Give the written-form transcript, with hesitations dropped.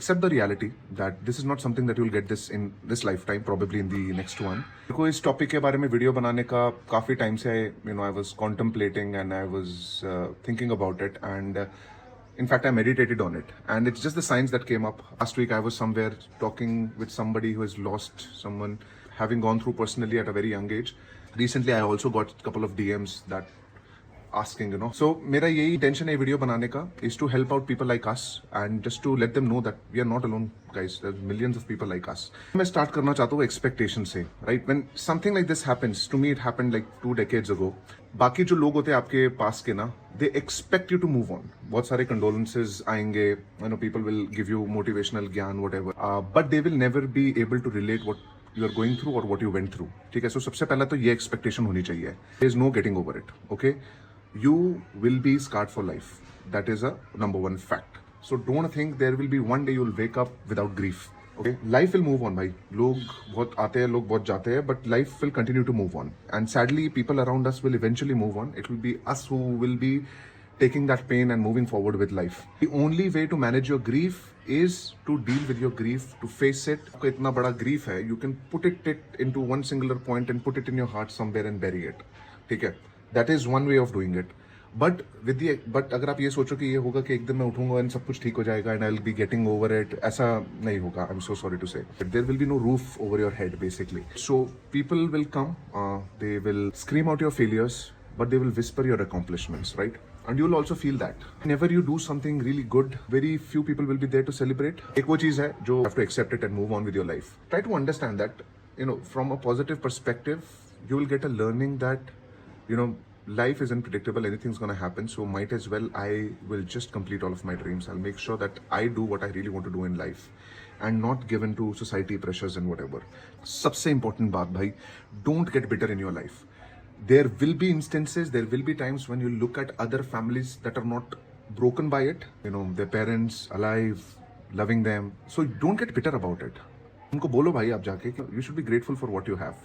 accept the reality that this is not something that you'll get this in this lifetime, probably in the next one. देखो इस topic के बारे में video बनाने का काफ़ी टाइम से I was contemplating and I was thinking about it, and in fact I meditated on it, and it's just the signs that came up. Last week I was somewhere talking with somebody who has lost someone, having gone through personally at a very young age. Recently I also got a couple of DMs that asking, so मेरा यही intention है video बनाने का, is to help out people like us and just to let them know that we are not alone, guys. There's millions of people like us. मैं start करना चाहता हूँ expectation से, right? When something like this happens, to me it happened like 2 decades ago. बाकी जो लोग होते हैं आपके पास के ना, they expect you to move on. बहुत सारे condolences आएंगे, people will give you motivational ज्ञान, whatever. But they will never be able to relate what you are going through or what you went through. ठीक है? So सबसे पहला तो ये expectation होनी चाहिए. There is no getting over it, okay? You will be scarred for life. That is a number one fact. So don't think there will be one day you'll wake up without grief. Okay? Life will move on, bhai. लोग बहुत आते हैं, लोग बहुत जाते हैं, but life will continue to move on. And sadly, people around us will eventually move on. It will be us who will be taking that pain and moving forward with life. The only way to manage your grief is to deal with your grief, to face it. आपका इतना बड़ा grief है, you can put it into one singular point and put it in your heart somewhere and bury it. ठीक है? That is one way of doing it. But अगर आप ये सोचो कि ये होगा कि एक दिन मैं उठूंगा and सब कुछ ठीक हो जाएगा and I'll be getting over it, ऐसा नहीं होगा. I'm so sorry to say. But there will be no roof over your head, basically. So people will come, they will scream out your failures, but they will whisper your accomplishments, right? And you'll also feel that. Whenever you do something really good, very few people will be there to celebrate. एक वो चीज़ है जो you have to accept it and move on with your life. Try to understand that, from a positive perspective, you will get a learning that, life is unpredictable, anything's going to happen, so might as well I will just complete all of my dreams. I'll make sure that I do what I really want to do in life and not given to society pressures and whatever. सबसे important बात भाई, don't get bitter in your life. There will be instances, there will be times when you look at other families that are not broken by it, their parents alive, loving them, so don't get bitter about it. उनको बोलो भाई आप जाके, you should be grateful for what you have.